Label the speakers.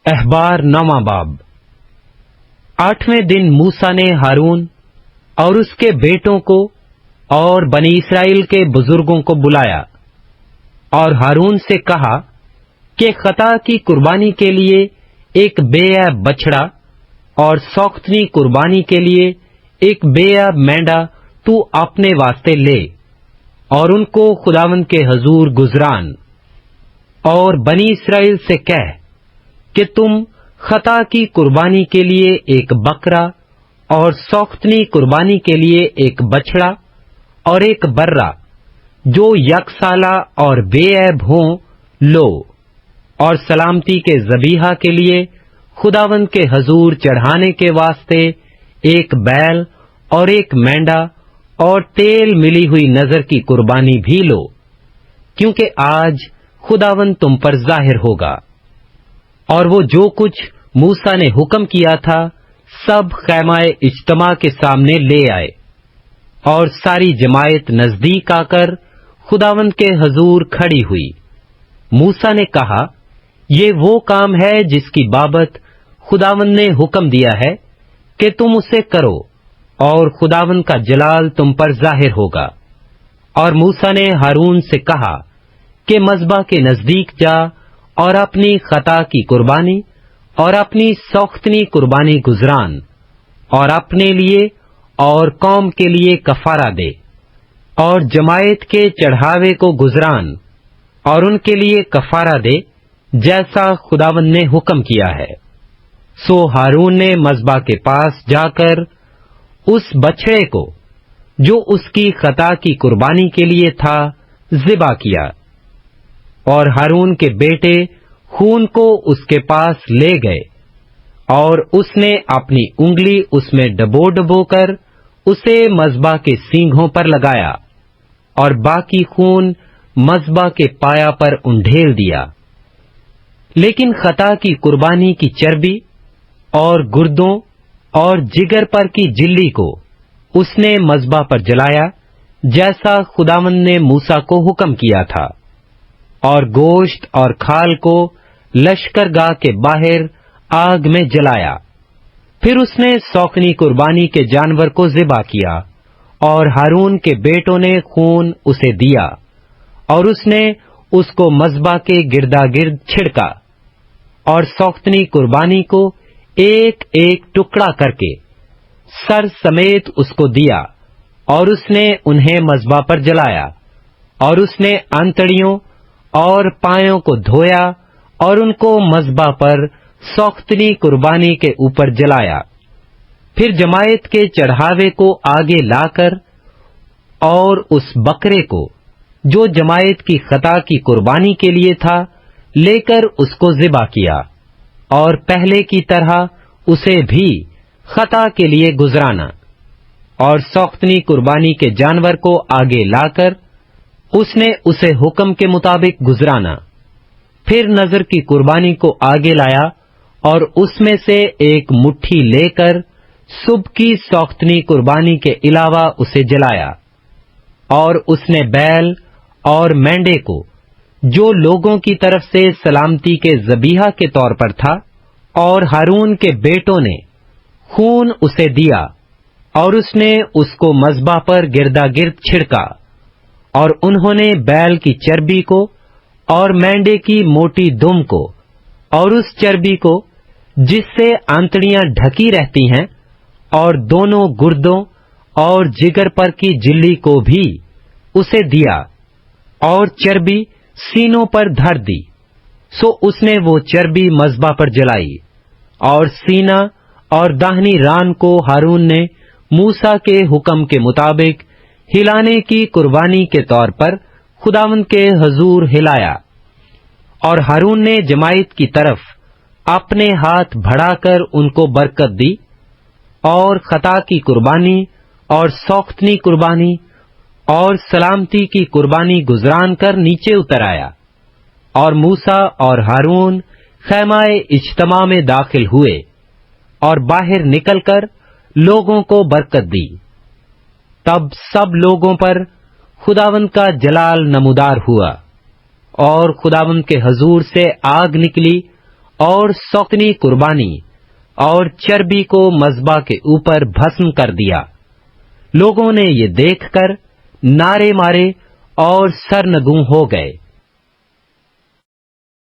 Speaker 1: احبار نواں باب۔ 8ویں دن موسیٰ نے ہارون اور اس کے بیٹوں کو اور بنی اسرائیل کے بزرگوں کو بلایا اور ہارون سے کہا کہ خطا کی قربانی کے لیے ایک بے عیب بچڑا اور سوختنی قربانی کے لیے ایک بے عیب مینڈا تو اپنے واسطے لے اور ان کو خداوند کے حضور گزران، اور بنی اسرائیل سے کہہ کہ تم خطا کی قربانی کے لیے ایک بکرا اور سوختنی قربانی کے لیے ایک بچڑا اور ایک برا جو یک سالہ اور بے عیب ہوں لو، اور سلامتی کے ذبیحہ کے لیے خداوند کے حضور چڑھانے کے واسطے ایک بیل اور ایک مینڈا اور تیل ملی ہوئی نذر کی قربانی بھی لو، کیونکہ آج خداوند تم پر ظاہر ہوگا۔ اور وہ جو کچھ موسیٰ نے حکم کیا تھا سب خیمہ اجتماع کے سامنے لے آئے، اور ساری جماعت نزدیک آ کر خداوند کے حضور کھڑی ہوئی۔ موسیٰ نے کہا، یہ وہ کام ہے جس کی بابت خداوند نے حکم دیا ہے کہ تم اسے کرو، اور خداوند کا جلال تم پر ظاہر ہوگا۔ اور موسیٰ نے ہارون سے کہا کہ مذبح کے نزدیک جا اور اپنی خطا کی قربانی اور اپنی سوختنی قربانی گزران، اور اپنے لیے اور قوم کے لیے کفارہ دے، اور جماعت کے چڑھاوے کو گزران اور ان کے لیے کفارہ دے جیسا خداوند نے حکم کیا ہے۔ سو ہارون نے مذبح کے پاس جا کر اس بچڑے کو جو اس کی خطا کی قربانی کے لیے تھا ذبح کیا، اور ہارون کے بیٹے خون کو اس کے پاس لے گئے، اور اس نے اپنی انگلی اس میں ڈبو ڈبو کر اسے مذبح کے سینگھوں پر لگایا، اور باقی خون مذبح کے پایا پر انڈھیل دیا۔ لیکن خطا کی قربانی کی چربی اور گردوں اور جگر پر کی جلی کو اس نے مذبح پر جلایا جیسا خداوند نے موسیٰ کو حکم کیا تھا، اور گوشت اور کھال کو لشکرگاہ کے باہر آگ میں جلایا۔ پھر اس نے سوکنی قربانی کے جانور کو ذبح کیا، اور ہارون کے بیٹوں نے خون اسے دیا، اور اس نے اس کو مذبح کے گردا گرد چھڑکا، اور سوختنی قربانی کو ایک ایک ٹکڑا کر کے سر سمیت اس کو دیا، اور اس نے انہیں مذبح پر جلایا، اور اس نے انتڑیوں اور پایوں کو دھویا اور ان کو مذبح پر سوختنی قربانی کے اوپر جلایا۔ پھر جماعت کے چڑھاوے کو آگے لا کر اور اس بکرے کو جو جماعت کی خطا کی قربانی کے لیے تھا لے کر اس کو ذبح کیا، اور پہلے کی طرح اسے بھی خطا کے لیے گزرانا، اور سوختنی قربانی کے جانور کو آگے لا کر اس نے اسے حکم کے مطابق گزرانا۔ پھر نذر کی قربانی کو آگے لایا، اور اس میں سے ایک مٹھی لے کر صبح کی سوختنی قربانی کے علاوہ اسے جلایا، اور اس نے بیل اور مینڈے کو جو لوگوں کی طرف سے سلامتی کے ذبیحہ کے طور پر تھا، اور ہارون کے بیٹوں نے خون اسے دیا، اور اس نے اس کو مذبح پر گردا گرد چھڑکا، اور انہوں نے بیل کی چربی کو اور مینڈے کی موٹی دم کو اور اس چربی کو جس سے آنتڑیاں ڈھکی رہتی ہیں اور دونوں گردوں اور جگر پر کی جلی کو بھی اسے دیا، اور چربی سینوں پر دھر دی۔ سو اس نے وہ چربی مذبح پر جلائی، اور سینہ اور داہنی ران کو ہارون نے موسیٰ کے حکم کے مطابق ہلانے کی قربانی کے طور پر خداوند کے حضور ہلایا، اور ہارون نے جماعت کی طرف اپنے ہاتھ بڑھا کر ان کو برکت دی، اور خطا کی قربانی اور سوختنی قربانی اور سلامتی کی قربانی گزران کر نیچے اتر آیا، اور موسیٰ اور ہارون خیمہ اجتماع میں داخل ہوئے، اور باہر نکل کر لوگوں کو برکت دی۔ تب سب لوگوں پر خداوند کا جلال نمودار ہوا، اور خداوند کے حضور سے آگ نکلی اور سوختنی قربانی اور چربی کو مذبح کے اوپر بھسم کر دیا۔ لوگوں نے یہ دیکھ کر نعرے مارے اور سرنگوں ہو گئے۔